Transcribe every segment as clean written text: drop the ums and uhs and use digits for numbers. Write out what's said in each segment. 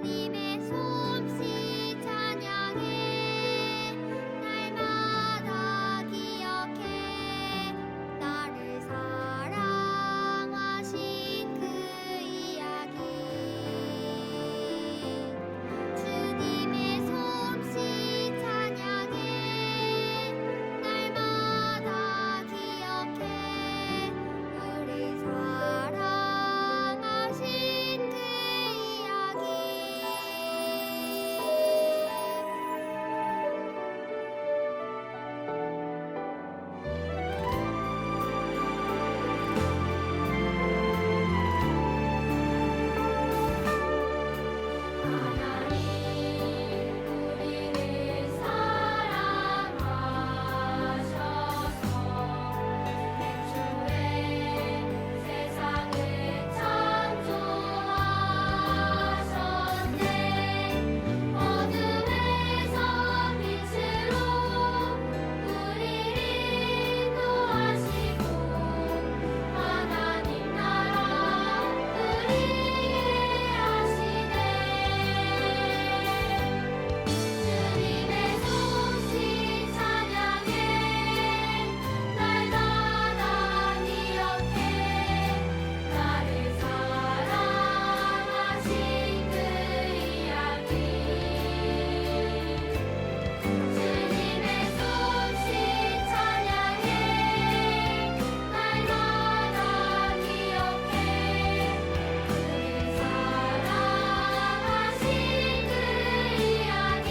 주님의 솜씨 찬양해 날마다 기억해 나를 사랑하신 그 이야기 주님의 솜씨 찬양해 날마다 기억해 우리 사랑하신 그 이야기 하나님 우리를 사랑하셔서 애초에 세상을 창조하셨네 어둠에서 빛으로 우리를 인도하시고 하나님 나라 누리게 하시네 주님의 솜씨 찬양해 날마다 기억해 나를 사랑하신 그 이야기 주님의 솜씨 찬양해 날마다 기억해 우리 사랑하신 그 이야기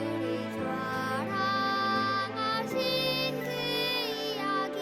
우리 사랑하신 그 이야기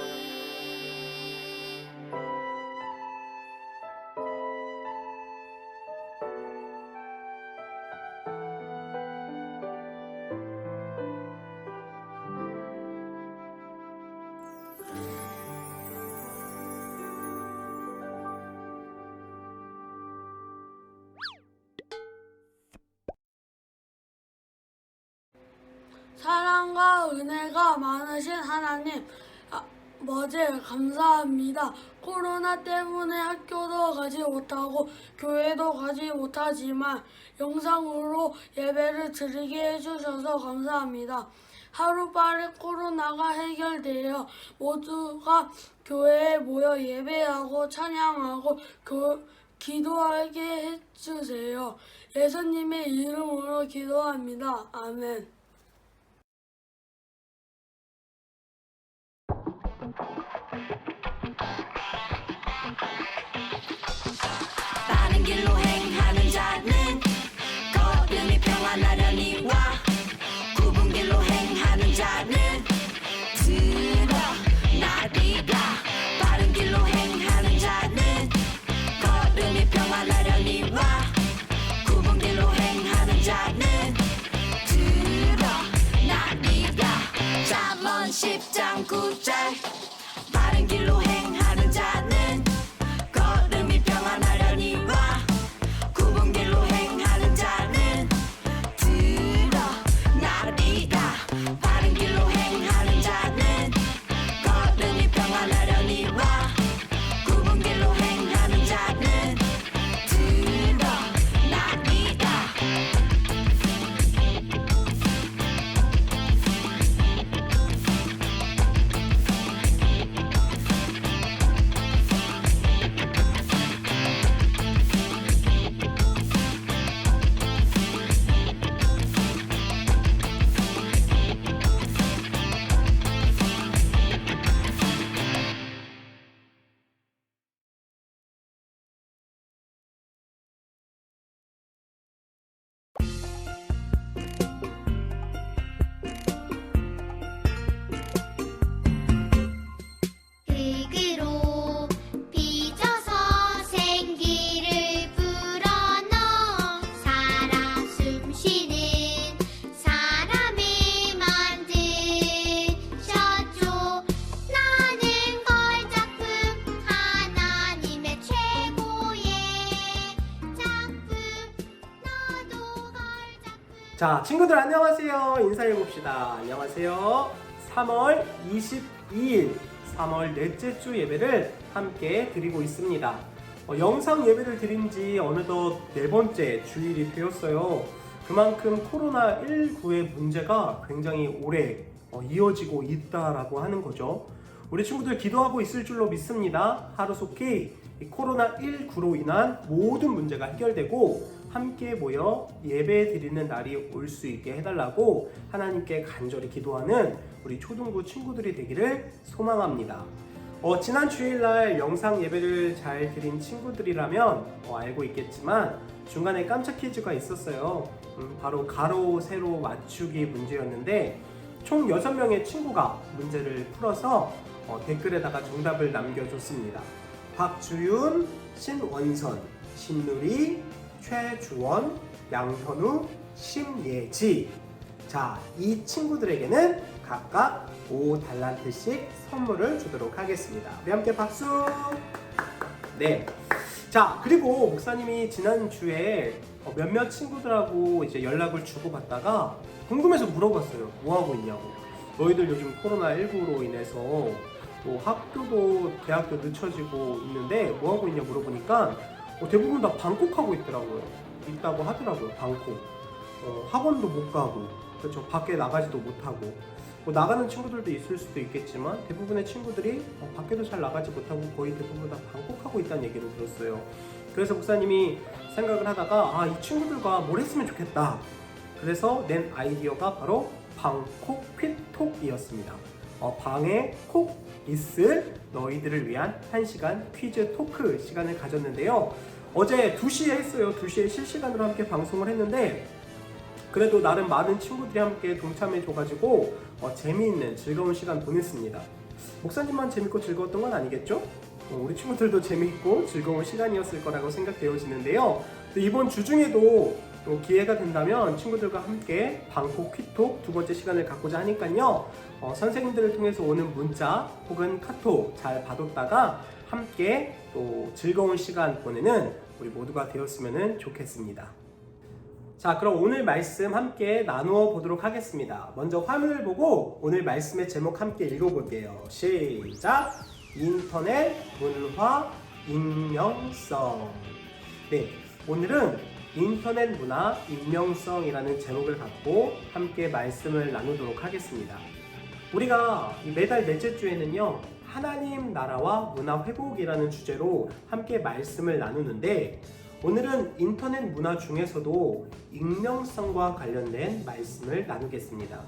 사랑과 은혜가 많으신 하나님 아버지 감사합니다. 코로나 때문에 학교도 가지 못하고 교회도 가지 못하지만 영상으로 예배를 드리게 해주셔서 감사합니다. 하루빨리 코로나가 해결되어 모두가 교회에 모여 예배하고 찬양하고 기도하게 해주세요. 예수님의 이름으로 기도합니다. 아멘. 바른 길로 행하는 자는 걸음이 평안하려니 와 굽은 길로 행하는 자는 드러나리라 바른 길로 행하는 자는 걸음이 평안하려니 와 굽은 길로 행하는 자는 드러나리라 잠언 10장 9절 바른 길로 행하는 자는 걸음이 평안하려니 와 굽은 길로 행하는 자는 드러나리라 바른 길로 행하는 자는 걸음이 평안하려니 와 굽은 길로 행하는 자는 드러나리라 흙으로 빚어서 생기를 불어넣어 살아 숨쉬는 사람을 만드셨죠. 나는 걸작품 하나님의 최고의 작품 너도 걸작품 자, 친구들 안녕하세요. 인사해 봅시다. 안녕하세요. 3월 22일 3월 넷째 주 예배를 함께 드리고 있습니다. 영상 예배를 드린 지 어느덧 4번째 주일이 되었어요. 그만큼 코로나19의 문제가 굉장히 오래 이어지고 있다라고 하는 거죠. 우리 친구들 기도하고 있을 줄로 믿습니다. 하루속히 이 코로나19로 인한 모든 문제가 해결되고 함께 모여 예배 드리는 날이 올 수 있게 해달라고 하나님께 간절히 기도하는 우리 초등부 친구들이 되기를 소망합니다. 지난 주일날 영상 예배를 잘 드린 친구들이라면 알고 있겠지만 중간에 깜짝 퀴즈가 있었어요. 바로 가로, 세로 맞추기 문제였는데 총 6명의 친구가 문제를 풀어서 댓글에다가 정답을 남겨줬습니다. 박주윤, 신원선, 신누리, 최주원, 양현우, 심예지. 자, 이 친구들에게는 각각 5달란트씩 선물을 주도록 하겠습니다. 우리 함께 박수! 네. 자, 그리고 목사님이 지난주에 몇몇 친구들하고 이제 연락을 주고받다가 궁금해서 물어봤어요. 뭐 하고 있냐고. 너희들 요즘 코로나19로 인해서 뭐 학교도 대학도 늦춰지고 있는데 뭐 하고 있냐 물어보니까 대부분 다 방콕하고 있다고 하더라고요. 방콕. 학원도 못 가고, 그렇죠. 밖에 나가지도 못하고. 나가는 친구들도 있을 수도 있겠지만 대부분의 친구들이 밖에도 잘 나가지 못하고 거의 대부분 다 방콕하고 있다는 얘기를 들었어요. 그래서 목사님이 생각을 하다가 이 친구들과 뭘 했으면 좋겠다. 그래서 낸 아이디어가 바로 방콕 퀴톡이었습니다. 방에 콕 있을 너희들을 위한 1시간 퀴즈 토크 시간을 가졌는데요. 어제 2시에 했어요. 2시에 실시간으로 함께 방송을 했는데 그래도 나름 많은 친구들이 함께 동참해줘가지고 재미있는 즐거운 시간 보냈습니다. 목사님만 재밌고 즐거웠던 건 아니겠죠? 우리 친구들도 재미있고 즐거운 시간이었을 거라고 생각되어지는데요. 이번 주 중에도 또 기회가 된다면 친구들과 함께 방콕 퀴톡 2번째 시간을 갖고자 하니까요. 선생님들을 통해서 오는 문자 혹은 카톡 잘 받았다가 함께 또 즐거운 시간 보내는 우리 모두가 되었으면 좋겠습니다. 자, 그럼 오늘 말씀 함께 나누어 보도록 하겠습니다. 먼저 화면을 보고 오늘 말씀의 제목 함께 읽어볼게요. 시작! 인터넷 문화 익명성. 네, 오늘은 인터넷 문화 익명성이라는 제목을 갖고 함께 말씀을 나누도록 하겠습니다. 우리가 매달 넷째 주에는요, 하나님 나라와 문화 회복이라는 주제로 함께 말씀을 나누는데 오늘은 인터넷 문화 중에서도 익명성과 관련된 말씀을 나누겠습니다.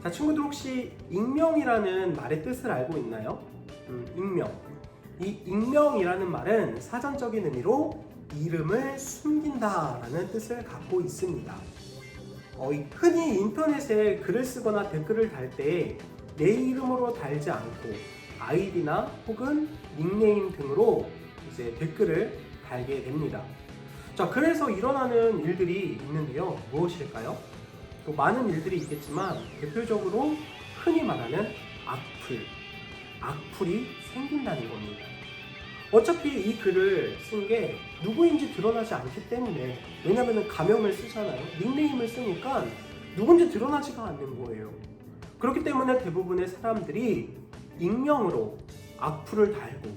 자, 친구들 혹시 익명이라는 말의 뜻을 알고 있나요? 익명. 이 익명이라는 말은 사전적인 의미로 이름을 숨긴다라는 뜻을 갖고 있습니다. 흔히 인터넷에 글을 쓰거나 댓글을 달 때 내 이름으로 달지 않고 아이디나 혹은 닉네임 등으로 이제 댓글을 달게 됩니다. 자, 그래서 일어나는 일들이 있는데요. 무엇일까요? 또 많은 일들이 있겠지만 대표적으로 흔히 말하는 악플이 생긴다는 겁니다. 어차피 이 글을 쓴 게 누구인지 드러나지 않기 때문에, 왜냐하면 가명을 쓰잖아요. 닉네임을 쓰니까 누군지 드러나지가 않는 거예요. 그렇기 때문에 대부분의 사람들이 익명으로 악플을 달고,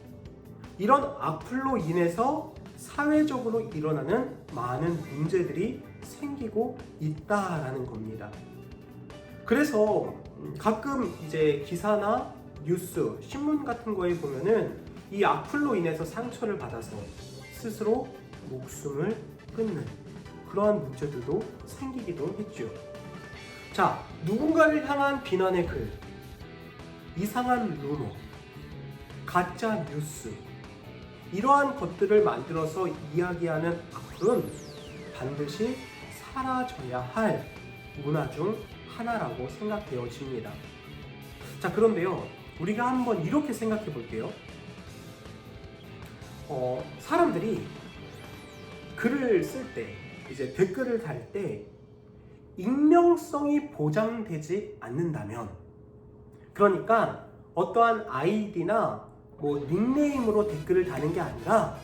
이런 악플로 인해서 사회적으로 일어나는 많은 문제들이 생기고 있다라는 겁니다. 그래서 가끔 이제 기사나 뉴스, 신문 같은 거에 보면은 이 악플로 인해서 상처를 받아서 스스로 목숨을 끊는 그러한 문제들도 생기기도 했죠. 자, 누군가를 향한 비난의 글, 이상한 루머, 가짜 뉴스, 이러한 것들을 만들어서 이야기하는 악플은 반드시 사라져야 할 문화 중 하나라고 생각되어집니다. 자, 그런데요, 우리가 한번 이렇게 생각해 볼게요. 사람들이 글을 쓸 때, 이제 댓글을 달 때 익명성이 보장되지 않는다면, 그러니까 어떠한 아이디나 닉네임으로 댓글을 다는 게 아니라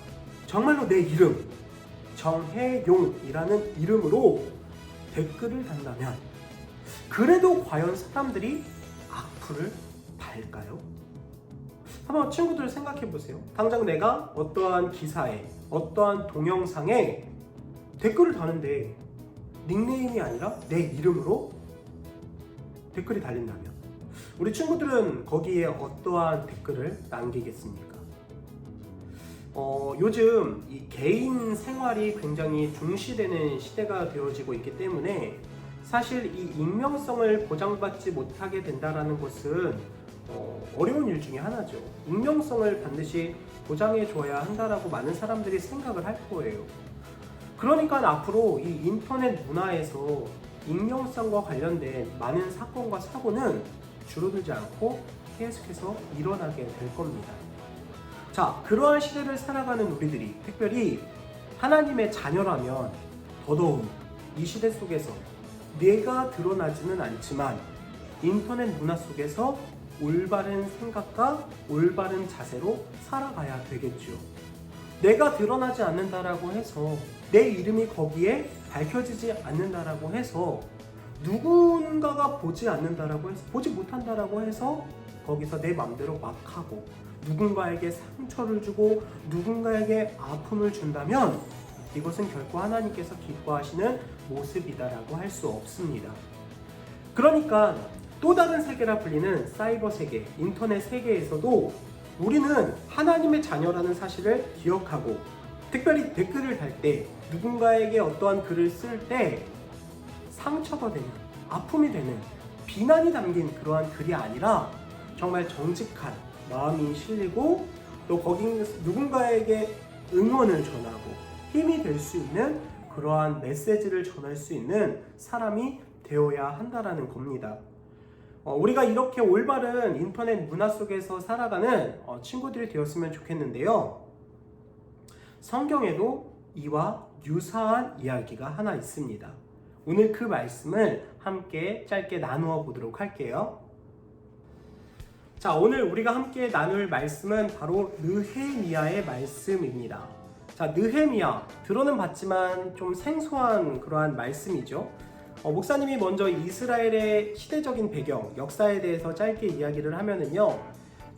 정말로 내 이름, 정혜용이라는 이름으로 댓글을 단다면, 그래도 과연 사람들이 악플을 달까요? 한번 친구들 생각해 보세요. 당장 내가 어떠한 기사에, 어떠한 동영상에 댓글을 다는데 닉네임이 아니라 내 이름으로 댓글이 달린다면 우리 친구들은 거기에 어떠한 댓글을 남기겠습니까? 요즘 이 개인 생활이 굉장히 중시되는 시대가 되어지고 있기 때문에 사실 이 익명성을 보장받지 못하게 된다는 것은 어려운 일 중에 하나죠. 익명성을 반드시 보장해 줘야 한다라고 많은 사람들이 생각을 할 거예요. 그러니까 앞으로 이 인터넷 문화에서 익명성과 관련된 많은 사건과 사고는 줄어들지 않고 계속해서 일어나게 될 겁니다. 자, 그러한 시대를 살아가는 우리들이 특별히 하나님의 자녀라면 더더욱 이 시대 속에서 내가 드러나지는 않지만 인터넷 문화 속에서 올바른 생각과 올바른 자세로 살아가야 되겠죠. 내가 드러나지 않는다라고 해서 내 이름이 거기에 밝혀지지 않는다라고 해서 누군가가 보지 않는다라고 해서 보지 못한다라고 해서 거기서 내 맘대로 막 하고 누군가에게 상처를 주고 누군가에게 아픔을 준다면 이것은 결코 하나님께서 기뻐하시는 모습이다라고 할 수 없습니다. 그러니까 또 다른 세계라 불리는 사이버 세계, 인터넷 세계에서도 우리는 하나님의 자녀라는 사실을 기억하고 특별히 댓글을 달 때 누군가에게 어떠한 글을 쓸 때 상처가 되는, 아픔이 되는, 비난이 담긴 그러한 글이 아니라 정말 정직한 마음이 실리고 또 거기 누군가에게 응원을 전하고 힘이 될 수 있는 그러한 메시지를 전할 수 있는 사람이 되어야 한다라는 겁니다. 우리가 이렇게 올바른 인터넷 문화 속에서 살아가는 친구들이 되었으면 좋겠는데요. 성경에도 이와 유사한 이야기가 하나 있습니다. 오늘 그 말씀을 함께 짧게 나누어 보도록 할게요. 자, 오늘 우리가 함께 나눌 말씀은 바로 느헤미야의 말씀입니다. 자, 느헤미야, 들어는 봤지만 좀 생소한 그러한 말씀이죠. 목사님이 먼저 이스라엘의 시대적인 배경, 역사에 대해서 짧게 이야기를 하면은요,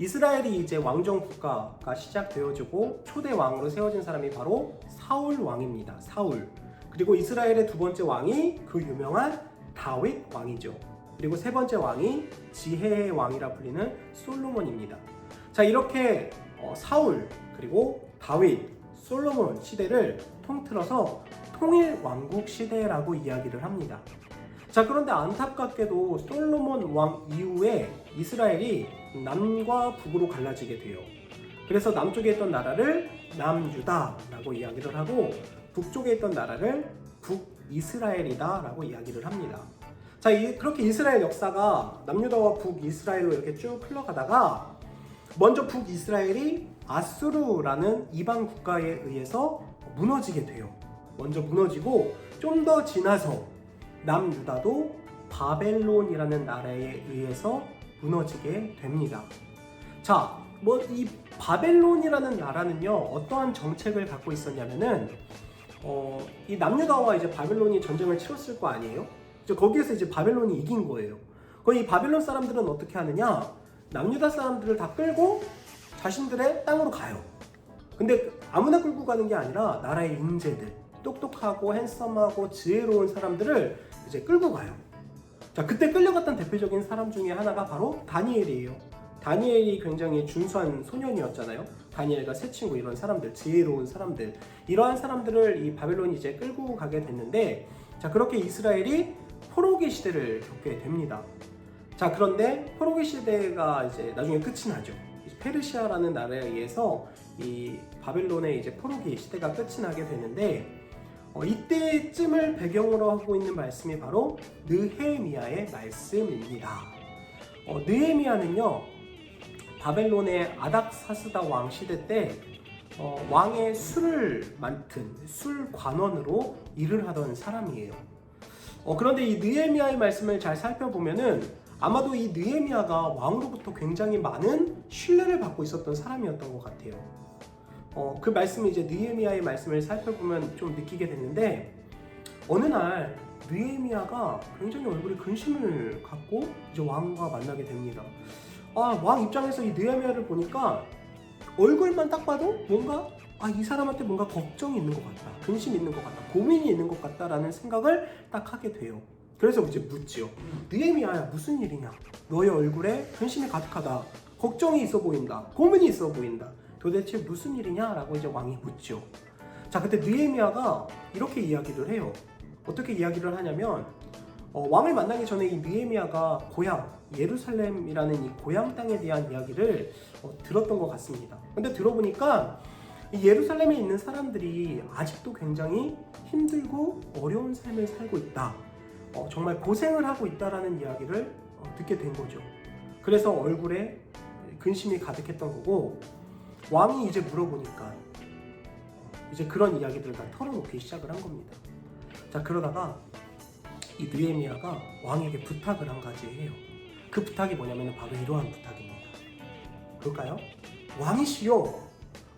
이스라엘이 이제 왕정 국가가 시작되어지고 초대 왕으로 세워진 사람이 바로 사울 왕입니다. 사울. 그리고 이스라엘의 두 번째 왕이 그 유명한 다윗 왕이죠. 그리고 세 번째 왕이 지혜의 왕이라 불리는 솔로몬입니다. 자, 이렇게 사울, 그리고 다윗, 솔로몬 시대를 통틀어서 통일 왕국 시대라고 이야기를 합니다. 자, 그런데 안타깝게도 솔로몬 왕 이후에 이스라엘이 남과 북으로 갈라지게 돼요. 그래서 남쪽에 있던 나라를 남유다라고 이야기를 하고 북쪽에 있던 나라를 북이스라엘이다라고 이야기를 합니다. 자, 그렇게 이스라엘 역사가 남유다와 북이스라엘로 이렇게 쭉 흘러가다가 먼저 북이스라엘이 아수르라는 이방 국가에 의해서 무너지게 돼요. 먼저 무너지고 좀 더 지나서 남유다도 바벨론이라는 나라에 의해서 무너지게 됩니다. 자, 이 바벨론이라는 나라는요, 어떠한 정책을 갖고 있었냐면은 이 남유다와 이제 바벨론이 전쟁을 치렀을 거 아니에요? 거기에서 이제 바벨론이 이긴 거예요. 이 바벨론 사람들은 어떻게 하느냐? 남유다 사람들을 다 끌고 자신들의 땅으로 가요. 근데 아무나 끌고 가는 게 아니라 나라의 인재들, 똑똑하고 핸섬하고 지혜로운 사람들을 이제 끌고 가요. 자, 그때 끌려갔던 대표적인 사람 중에 하나가 바로 다니엘이에요. 다니엘이 굉장히 준수한 소년이었잖아요. 다니엘과 세 친구, 이런 사람들, 지혜로운 사람들, 이러한 사람들을 이 바벨론이 이제 끌고 가게 됐는데, 자, 그렇게 이스라엘이 포로기 시대를 겪게 됩니다. 자, 그런데 포로기 시대가 이제 나중에 끝이 나죠. 페르시아라는 나라에 의해서 이 바벨론의 이제 포로기 시대가 끝이 나게 되는데, 이때쯤을 배경으로 하고 있는 말씀이 바로 느헤미야의 말씀입니다. 느헤미야는요, 바벨론의 아닥사스다 왕 시대 때 왕의 술을 맡은 술관원으로 일을 하던 사람이에요. 그런데 이 느헤미야의 말씀을 잘 살펴보면은 아마도 이 느헤미야가 왕으로부터 굉장히 많은 신뢰를 받고 있었던 사람이었던 것 같아요. 그 말씀을 이제 느헤미야의 말씀을 살펴보면 좀 느끼게 됐는데, 어느 날 느헤미야가 굉장히 얼굴에 근심을 갖고 이제 왕과 만나게 됩니다. 왕 입장에서 이 느헤미야를 보니까 얼굴만 딱 봐도 뭔가 이 사람한테 뭔가 걱정이 있는 것 같다, 근심이 있는 것 같다, 고민이 있는 것 같다라는 생각을 딱 하게 돼요. 그래서 이제 묻지요. 느헤미야야, 무슨 일이냐? 너의 얼굴에 근심이 가득하다, 걱정이 있어 보인다, 고민이 있어 보인다. 도대체 무슨 일이냐라고 이제 왕이 묻죠. 자, 그때 느헤미야가 이렇게 이야기를 해요. 어떻게 이야기를 하냐면 왕을 만나기 전에 이 느헤미야가 고향 예루살렘이라는 이 고향 땅에 대한 이야기를 들었던 것 같습니다. 근데 들어보니까 이 예루살렘에 있는 사람들이 아직도 굉장히 힘들고 어려운 삶을 살고 있다, 정말 고생을 하고 있다라는 이야기를 듣게 된 거죠. 그래서 얼굴에 근심이 가득했던 거고, 왕이 이제 물어보니까 이제 그런 이야기들을 다 털어놓기 시작을 한 겁니다. 자, 그러다가 이 느헤미야가 왕에게 부탁을 한 가지 해요. 그 부탁이 뭐냐면 바로 이러한 부탁입니다. 볼까요? 왕이시여,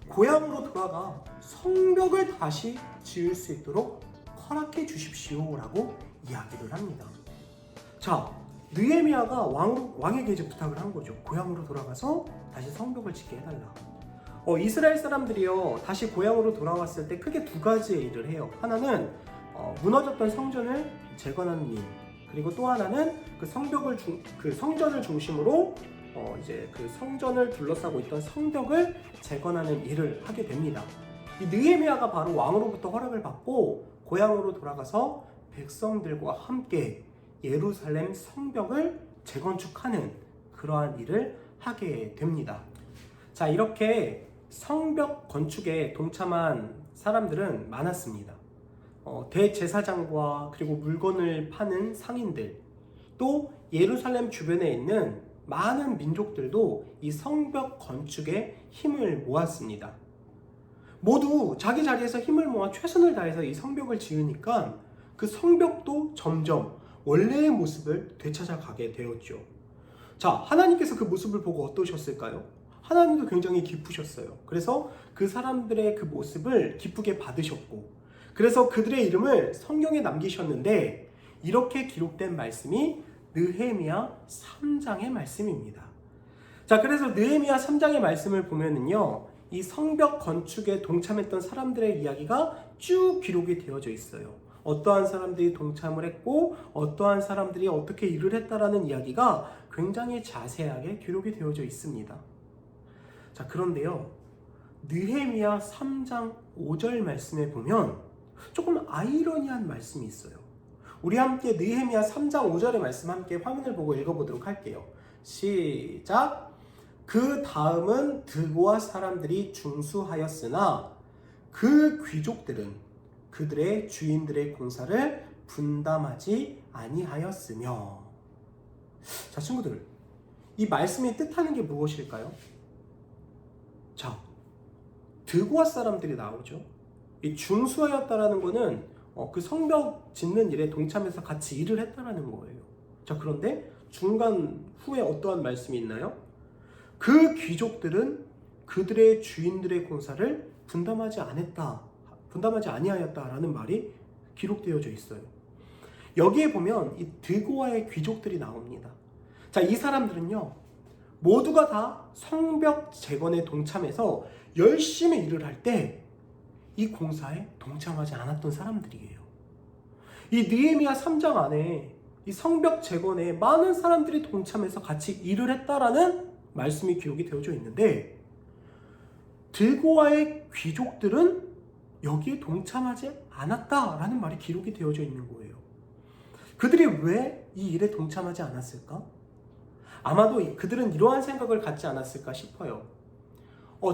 고향으로 돌아가 성벽을 다시 지을 수 있도록 허락해 주십시오 라고 이야기를 합니다. 자, 느헤미야가 왕에게 이제 부탁을 한 거죠. 고향으로 돌아가서 다시 성벽을 짓게 해달라. 이스라엘 사람들이요, 다시 고향으로 돌아왔을 때 크게 두 가지의 일을 해요. 하나는 무너졌던 성전을 재건하는 일, 그리고 또 하나는 그 성전을 중심으로 이제 그 성전을 둘러싸고 있던 성벽을 재건하는 일을 하게 됩니다. 이 느헤미야가 바로 왕으로부터 허락을 받고 고향으로 돌아가서 백성들과 함께 예루살렘 성벽을 재건축하는 그러한 일을 하게 됩니다. 자, 이렇게 성벽 건축에 동참한 사람들은 많았습니다. 대제사장과 그리고 물건을 파는 상인들, 또 예루살렘 주변에 있는 많은 민족들도 이 성벽 건축에 힘을 모았습니다. 모두 자기 자리에서 힘을 모아 최선을 다해서 이 성벽을 지으니까 그 성벽도 점점 원래의 모습을 되찾아가게 되었죠. 자, 하나님께서 그 모습을 보고 어떠셨을까요? 하나님도 굉장히 기쁘셨어요. 그래서 그 사람들의 그 모습을 기쁘게 받으셨고, 그래서 그들의 이름을 성경에 남기셨는데, 이렇게 기록된 말씀이 느헤미야 3장의 말씀입니다. 자, 그래서 느헤미야 3장의 말씀을 보면은요, 이 성벽 건축에 동참했던 사람들의 이야기가 쭉 기록이 되어져 있어요. 어떠한 사람들이 동참을 했고 어떠한 사람들이 어떻게 일을 했다라는 이야기가 굉장히 자세하게 기록이 되어져 있습니다. 자, 그런데요, 느헤미야 3장 5절 말씀에 보면 조금 아이러니한 말씀이 있어요. 우리 함께 느헤미야 3장 5절의 말씀 함께 화면을 보고 읽어보도록 할게요. 시작! 그 다음은 드고아 사람들이 중수하였으나 그 귀족들은 그들의 주인들의 공사를 분담하지 아니하였으며. 자, 친구들, 이 말씀이 뜻하는 게 무엇일까요? 자, 드고아 사람들이 나오죠. 이 중수하였다라는 거는 그 성벽 짓는 일에 동참해서 같이 일을 했다라는 거예요. 자, 그런데 중간 후에 어떠한 말씀이 있나요? 그 귀족들은 그들의 주인들의 공사를 분담하지 아니하였다라는 말이 기록되어져 있어요. 여기에 보면 이 드고아의 귀족들이 나옵니다. 자, 이 사람들은요, 모두가 다 성벽 재건에 동참해서 열심히 일을 할 때 이 공사에 동참하지 않았던 사람들이에요. 이 느헤미야 3장 안에 이 성벽 재건에 많은 사람들이 동참해서 같이 일을 했다라는 말씀이 기록이 되어져 있는데, 드고아의 귀족들은 여기에 동참하지 않았다라는 말이 기록이 되어져 있는 거예요. 그들이 왜 이 일에 동참하지 않았을까? 아마도 그들은 이러한 생각을 갖지 않았을까 싶어요.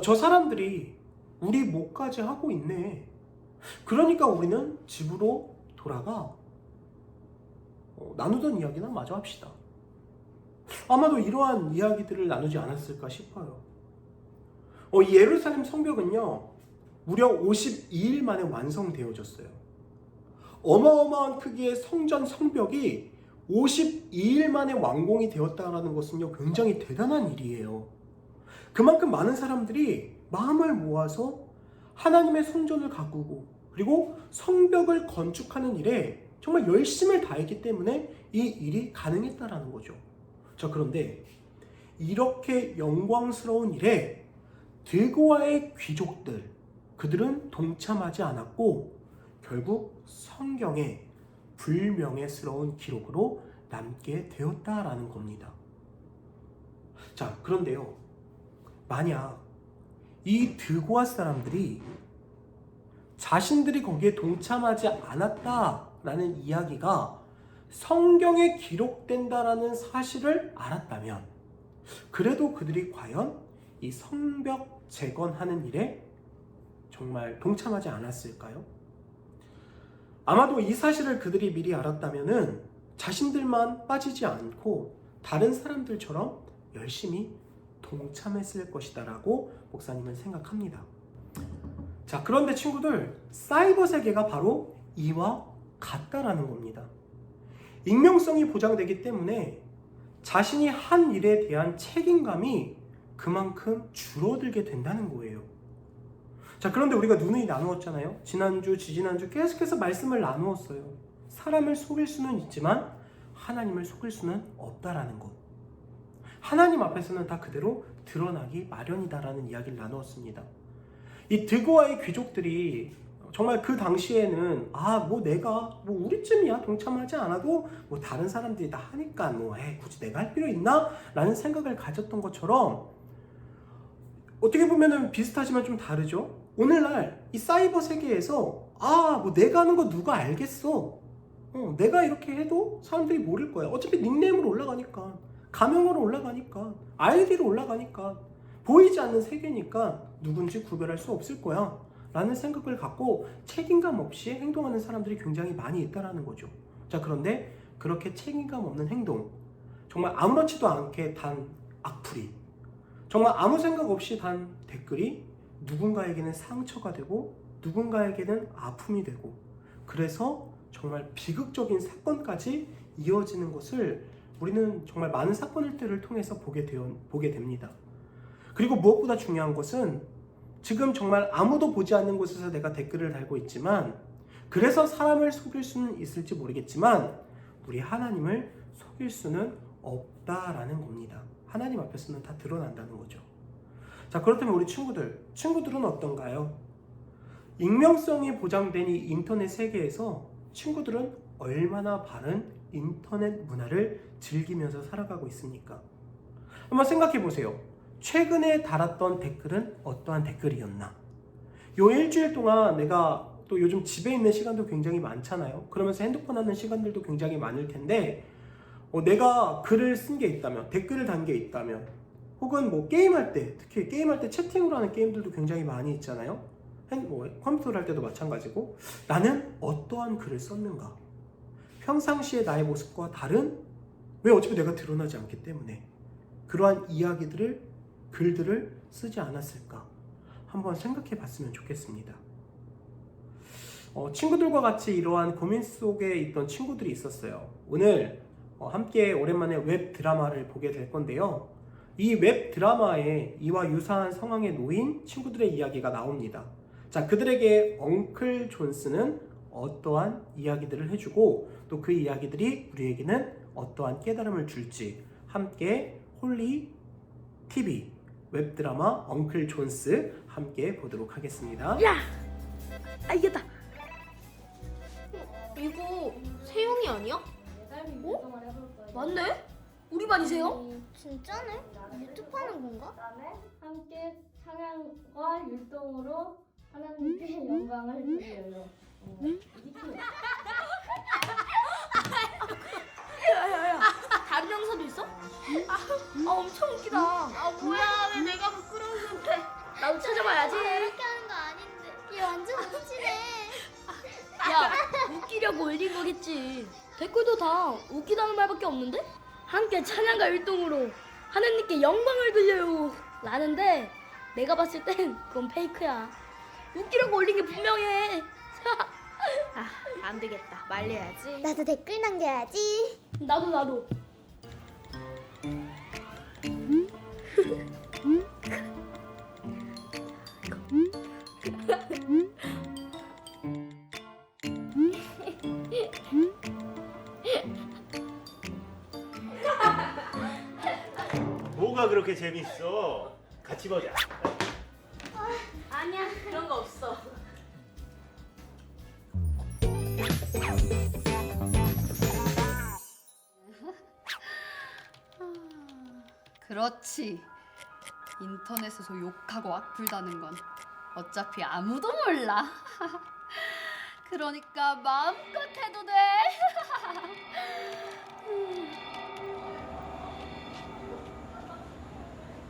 저 사람들이 우리 몫까지 하고 있네. 그러니까 우리는 집으로 돌아가 나누던 이야기나 마저 합시다. 아마도 이러한 이야기들을 나누지 않았을까 싶어요. 이 예루살렘 성벽은요, 무려 52일 만에 완성되어졌어요. 어마어마한 크기의 성전 성벽이 52일 만에 완공이 되었다는 것은요, 굉장히 대단한 일이에요. 그만큼 많은 사람들이 마음을 모아서 하나님의 성전을 가꾸고 그리고 성벽을 건축하는 일에 정말 열심을 다했기 때문에 이 일이 가능했다라는 거죠. 자, 그런데 이렇게 영광스러운 일에 드고아의 귀족들, 그들은 동참하지 않았고 결국 성경에 불명예스러운 기록으로 남게 되었다라는 겁니다. 자, 그런데요, 만약 이 드고아 사람들이 자신들이 거기에 동참하지 않았다라는 이야기가 성경에 기록된다라는 사실을 알았다면, 그래도 그들이 과연 이 성벽 재건하는 일에 정말 동참하지 않았을까요? 아마도 이 사실을 그들이 미리 알았다면은 자신들만 빠지지 않고 다른 사람들처럼 열심히 동참했을 것이다라고 목사님은 생각합니다. 자, 그런데 친구들, 사이버 세계가 바로 이와 같다라는 겁니다. 익명성이 보장되기 때문에 자신이 한 일에 대한 책임감이 그만큼 줄어들게 된다는 거예요. 자, 그런데 우리가 누누이 나누었잖아요. 지난주, 지지난주 계속해서 말씀을 나누었어요. 사람을 속일 수는 있지만 하나님을 속일 수는 없다라는 것. 하나님 앞에서는 다 그대로 드러나기 마련이다라는 이야기를 나누었습니다. 이 드고아의 귀족들이 정말 그 당시에는 내가 우리쯤이야 동참하지 않아도 다른 사람들이 다 하니까 굳이 내가 할 필요 있나? 라는 생각을 가졌던 것처럼, 어떻게 보면은 비슷하지만 좀 다르죠. 오늘날 이 사이버 세계에서 내가 하는 거 누가 알겠어? 내가 이렇게 해도 사람들이 모를 거야. 어차피 닉네임으로 올라가니까, 가명으로 올라가니까, 아이디로 올라가니까, 보이지 않는 세계니까 누군지 구별할 수 없을 거야 라는 생각을 갖고 책임감 없이 행동하는 사람들이 굉장히 많이 있다는 거죠. 자, 그런데 그렇게 책임감 없는 행동, 정말 아무렇지도 않게 단 악플이, 정말 아무 생각 없이 단 댓글이 누군가에게는 상처가 되고 누군가에게는 아픔이 되고, 그래서 정말 비극적인 사건까지 이어지는 것을 우리는 정말 많은 사건들을 통해서 보게 됩니다. 그리고 무엇보다 중요한 것은 지금 정말 아무도 보지 않는 곳에서 내가 댓글을 달고 있지만, 그래서 사람을 속일 수는 있을지 모르겠지만 우리 하나님을 속일 수는 없다라는 겁니다. 하나님 앞에서는 다 드러난다는 거죠. 자, 그렇다면 우리 친구들은 어떤가요? 익명성이 보장된 이 인터넷 세계에서 친구들은 얼마나 바른 인터넷 문화를 즐기면서 살아가고 있습니까? 한번 생각해 보세요. 최근에 달았던 댓글은 어떠한 댓글이었나? 요 일주일 동안 내가 또 요즘 집에 있는 시간도 굉장히 많잖아요. 그러면서 핸드폰 하는 시간들도 굉장히 많을 텐데, 내가 글을 쓴 게 있다면, 댓글을 단 게 있다면, 혹은 게임할 때, 특히 게임할 때 채팅으로 하는 게임들도 굉장히 많이 있잖아요. 컴퓨터를 할 때도 마찬가지고, 나는 어떠한 글을 썼는가? 평상시의 나의 모습과 다른, 왜 어차피 내가 드러나지 않기 때문에 그러한 글들을 쓰지 않았을까? 한번 생각해 봤으면 좋겠습니다. 친구들과 같이 이러한 고민 속에 있던 친구들이 있었어요. 오늘 함께 오랜만에 웹 드라마를 보게 될 건데요. 이 웹 드라마에 이와 유사한 상황에 놓인 친구들의 이야기가 나옵니다. 자, 그들에게 엉클 존스는 어떠한 이야기들을 해주고, 또 그 이야기들이 우리에게는 어떠한 깨달음을 줄지 함께 홀리 TV 웹드라마 엉클 존스 함께 보도록 하겠습니다. 야! 이겼다! 이거 세영이 아니야? 맞네? 우리 반이세요? 진짜네? 유튜브 하는 건가? 함께 찬양과 율동으로 하나님께 영광을 드려요. 야야야, 다른 영상도 있어? 엄청 웃기다. 뭐야 왜 내가 부끄러운데? 나도 찾아봐야지. 이렇게 하는 거 아닌데. 얘 완전 웃기네. 야, 웃기려고 올린 거겠지. 댓글도 다 웃기다는 말밖에 없는데? 함께 찬양과 율동으로 하나님께 영광을 돌려요 라는데, 내가 봤을 땐 그건 페이크야. 웃기려고 올린 게 분명해. 안 되겠다 말려야지. 나도 댓글 남겨야지. 나도. 뭐가 그렇게 재밌어? 같이 보자. 아니야, 그런 거 없어. 그렇지. 인터넷에서 욕하고 악플다는 건 어차피 아무도 몰라. 그러니까 마음껏 해도 돼.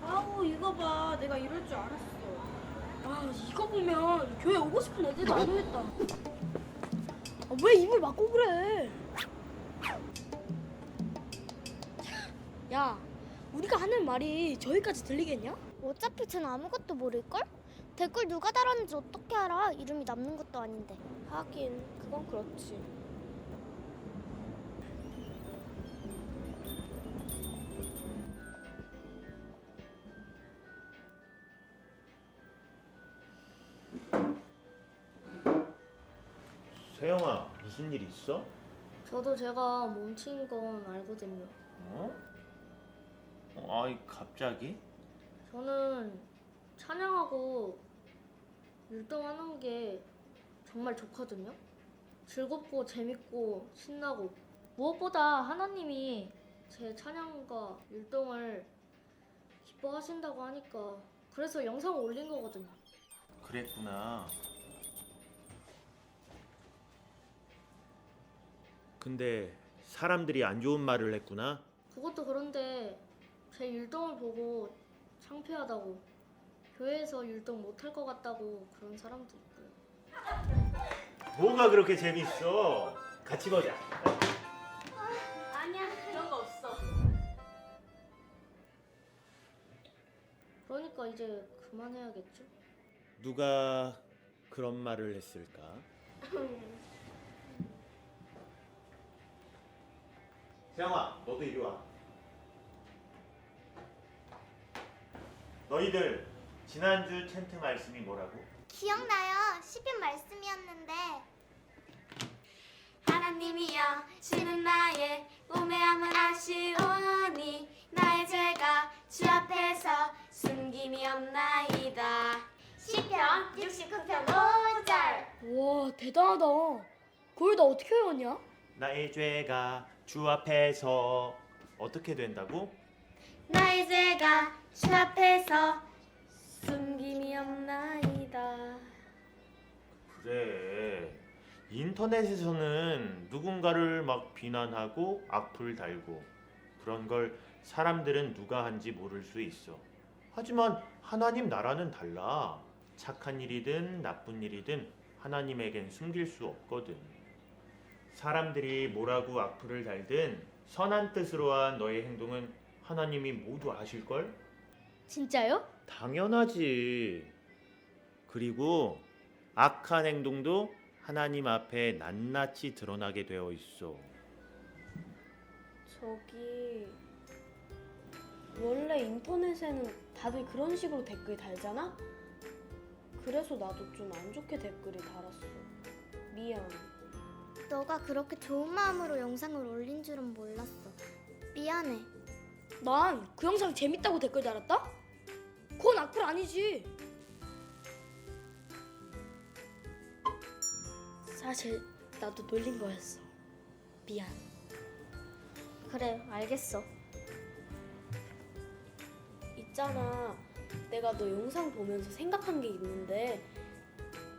아우, 이거 봐. 내가 이럴 줄 알았어. 아 이거 보면 교회 오고 싶은 애들도 안 오겠다. 아, 왜 입을 막고 그래? 야, 우리가 하는 말이 저기까지 들리겠냐? 어차피 쟤는 아무것도 모를걸? 댓글 누가 달았는지 어떻게 알아? 이름이 남는 것도 아닌데. 하긴, 그건 그렇지. 세영아, 무슨 일 있어? 저도 제가 멈춘 건 알거든요. 어? 아이, 갑자기? 저는 찬양하고 율동하는 게 정말 좋거든요. 즐겁고 재밌고 신나고 무엇보다 하나님이 제 찬양과 율동을 기뻐하신다고 하니까 그래서 영상을 올린 거거든요. 그랬구나. 근데 사람들이 안 좋은 말을 했구나. 그것도 그런데 제 율동을 보고 창피하다고 교회에서 율동 못할 것 같다고 그런 사람도 있고요. 뭐가 그렇게 재밌어? 같이 보자. 아니야, 그런 거 없어. 그러니까 이제 그만해야겠죠? 누가 그런 말을 했을까? 세영아, 너도 이리 와. 너희들 지난주 챈트 말씀이 뭐라고? 기억나요? 10인 말씀이었는데. 하나님이여 주는 나의 우매함을 아시오니 나의 죄가 주 앞에서 숨김이 없나이다. 시편 69편 5절. 와 대단하다. 그걸 다 어떻게 외웠냐? 나의 죄가 주 앞에서 어떻게 된다고? 나의 죄가 주 앞에서 숨김이 없나이다. 그래. 인터넷에서는 누군가를 막 비난하고 악플 달고 그런 걸 사람들은 누가 한지 모를 수 있어. 하지만 하나님 나라는 달라. 착한 일이든 나쁜 일이든 하나님에겐 숨길 수 없거든. 사람들이 뭐라고 악플을 달든 선한 뜻으로 한 너의 행동은 하나님이 모두 아실걸? 진짜요? 당연하지. 그리고 악한 행동도 하나님 앞에 낱낱이 드러나게 되어 있어. 저기 원래 인터넷에는 다들 그런 식으로 댓글 달잖아? 그래서 나도 좀 안 좋게 댓글을 달았어. 미안. 너가 그렇게 좋은 마음으로 영상을 올린 줄은 몰랐어. 미안해. 난 그 영상 재밌다고 댓글 달았다? 그건 악플 아니지. 사실 나도 놀린 거였어. 미안. 그래, 알겠어. 있잖아, 내가 너 영상 보면서 생각한 게 있는데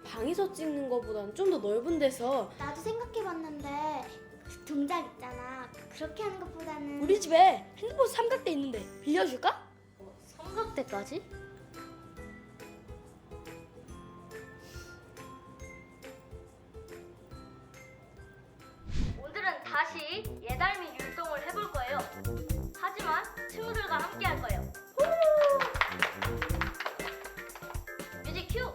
방에서 찍는 거보단 좀 더 넓은 데서 나도 생각해봤는데 그 동작 있잖아. 그렇게 하는 것보다는 우리 집에 핸드폰 삼각대 있는데 빌려줄까? 삼각대까지? 오늘은 다시 예달미 율동을 해볼 거예요. 하지만 친구들과 함께 할 거예요. 뮤직 큐!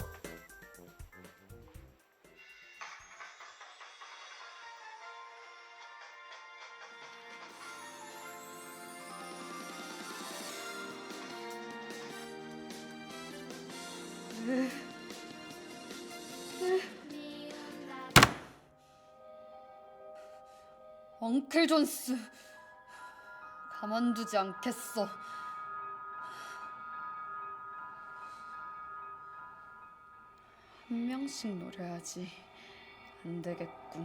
엉클 존스, 가만두지 않겠어. 한 명씩 노려야지. 안 되겠군.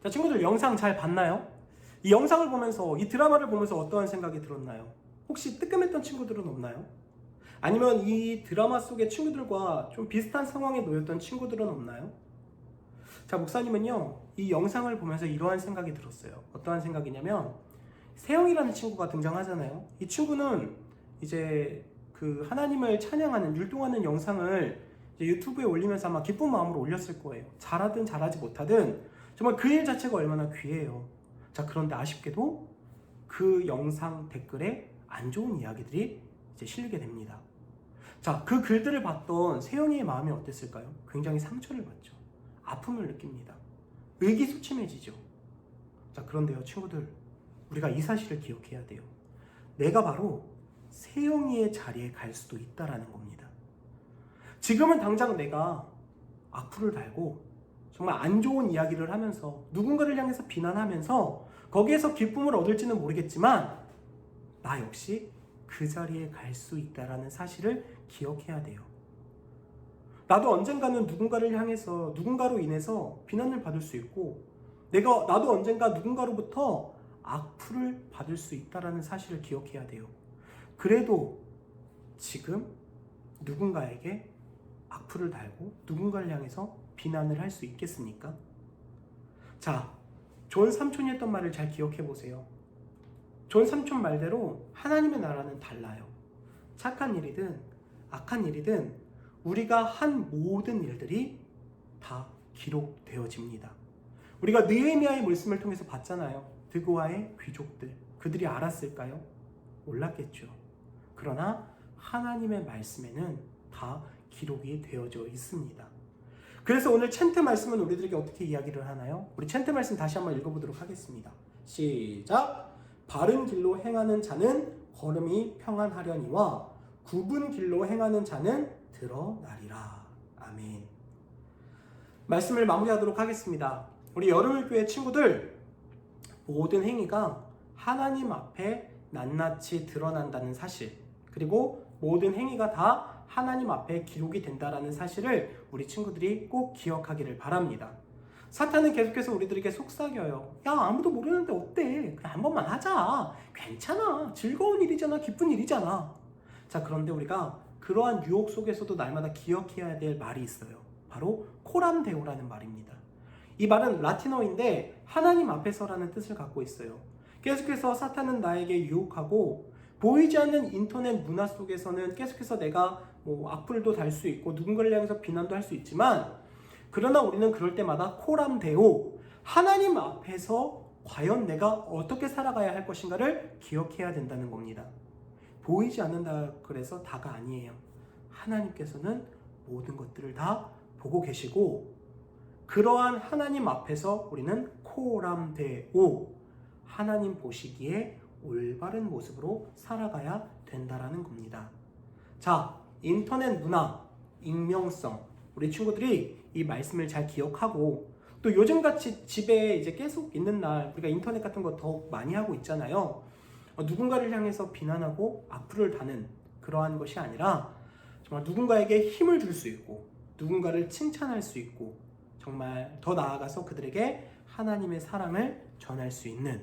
자, 친구들 영상 잘 봤나요? 이 영상을 보면서, 이 드라마를 보면서 어떠한 생각이 들었나요? 혹시 뜨끔했던 친구들은 없나요? 아니면 이 드라마 속의 친구들과 좀 비슷한 상황에 놓였던 친구들은 없나요? 자, 목사님은요, 이 영상을 보면서 이러한 생각이 들었어요. 어떠한 생각이냐면, 세영이라는 친구가 등장하잖아요. 이 친구는 이제 그 하나님을 찬양하는, 율동하는 영상을 이제 유튜브에 올리면서 아마 기쁜 마음으로 올렸을 거예요. 잘하든 잘하지 못하든 정말 그 일 자체가 얼마나 귀해요. 자, 그런데 아쉽게도 그 영상 댓글에 안 좋은 이야기들이 이제 실리게 됩니다. 자, 그 글들을 봤던 세영이의 마음이 어땠을까요? 굉장히 상처를 받죠. 아픔을 느낍니다. 의기소침해지죠. 자, 그런데요, 친구들, 우리가 이 사실을 기억해야 돼요. 내가 바로 세영이의 자리에 갈 수도 있다라는 겁니다. 지금은 당장 내가 악플을 달고 정말 안 좋은 이야기를 하면서 누군가를 향해서 비난하면서 거기에서 기쁨을 얻을지는 모르겠지만 나 역시 그 자리에 갈 수 있다라는 사실을 기억해야 돼요. 나도 언젠가는 누군가를 향해서, 누군가로 인해서 비난을 받을 수 있고 나도 언젠가 누군가로부터 악플을 받을 수 있다라는 사실을 기억해야 돼요. 그래도 지금 누군가에게 악플을 달고 누군가를 향해서 비난을 할 수 있겠습니까? 자, 존 삼촌이 했던 말을 잘 기억해 보세요. 존 삼촌 말대로 하나님의 나라는 달라요. 착한 일이든 악한 일이든 우리가 한 모든 일들이 다 기록되어집니다. 우리가 느헤미야의 말씀을 통해서 봤잖아요. 드고아의 귀족들, 그들이 알았을까요? 몰랐겠죠. 그러나 하나님의 말씀에는 다 기록이 되어져 있습니다. 그래서 오늘 챈트 말씀은 우리들에게 어떻게 이야기를 하나요? 우리 챈트 말씀 다시 한번 읽어보도록 하겠습니다. 시작! 바른 길로 행하는 자는 걸음이 평안하려니와 굽은 길로 행하는 자는 드러나리라. 아멘. 말씀을 마무리하도록 하겠습니다. 우리 여름을교회 친구들, 모든 행위가 하나님 앞에 낱낱이 드러난다는 사실, 그리고 모든 행위가 다 하나님 앞에 기록이 된다라는 사실을 우리 친구들이 꼭 기억하기를 바랍니다. 사탄은 계속해서 우리들에게 속삭여요. 야, 아무도 모르는데 어때? 그냥 한 번만 하자. 괜찮아. 즐거운 일이잖아. 기쁜 일이잖아. 자, 그런데 우리가 그러한 유혹 속에서도 날마다 기억해야 될 말이 있어요. 바로 코람데오라는 말입니다. 이 말은 라틴어인데 하나님 앞에서라는 뜻을 갖고 있어요. 계속해서 사탄은 나에게 유혹하고 보이지 않는 인터넷 문화 속에서는 계속해서 내가 악플도 달 수 있고 누군가를 향해서 비난도 할 수 있지만, 그러나 우리는 그럴 때마다 코람데오, 하나님 앞에서 과연 내가 어떻게 살아가야 할 것인가를 기억해야 된다는 겁니다. 보이지 않는다 그래서 다가 아니에요. 하나님께서는 모든 것들을 다 보고 계시고, 그러한 하나님 앞에서 우리는 코람데오, 하나님 보시기에 올바른 모습으로 살아가야 된다라는 겁니다. 자, 인터넷 문화, 익명성, 우리 친구들이 이 말씀을 잘 기억하고, 또 요즘같이 집에 이제 계속 있는 날 우리가 인터넷 같은 거 더욱 많이 하고 있잖아요. 누군가를 향해서 비난하고 악플을 다는 그러한 것이 아니라 정말 누군가에게 힘을 줄 수 있고 누군가를 칭찬할 수 있고 정말 더 나아가서 그들에게 하나님의 사랑을 전할 수 있는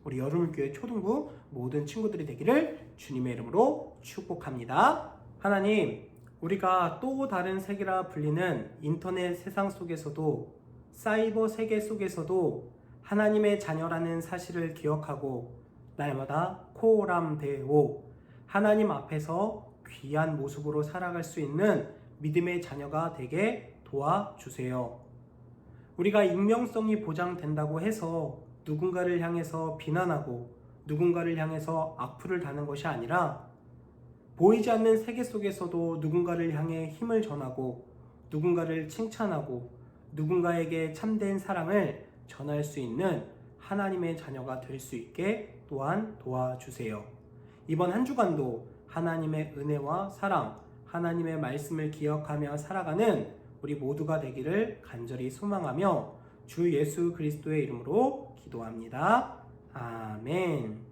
우리 여름교회 초등부 모든 친구들이 되기를 주님의 이름으로 축복합니다. 하나님, 우리가 또 다른 세계라 불리는 인터넷 세상 속에서도, 사이버 세계 속에서도 하나님의 자녀라는 사실을 기억하고 날마다 코람데오, 하나님 앞에서 귀한 모습으로 살아갈 수 있는 믿음의 자녀가 되게 도와주세요. 우리가 익명성이 보장된다고 해서 누군가를 향해서 비난하고 누군가를 향해서 악플을 다는 것이 아니라, 보이지 않는 세계 속에서도 누군가를 향해 힘을 전하고 누군가를 칭찬하고 누군가에게 참된 사랑을 전할 수 있는 하나님의 자녀가 될 수 있게 또한 도와주세요. 이번 한 주간도 하나님의 은혜와 사랑, 하나님의 말씀을 기억하며 살아가는 우리 모두가 되기를 간절히 소망하며 주 예수 그리스도의 이름으로 기도합니다. 아멘.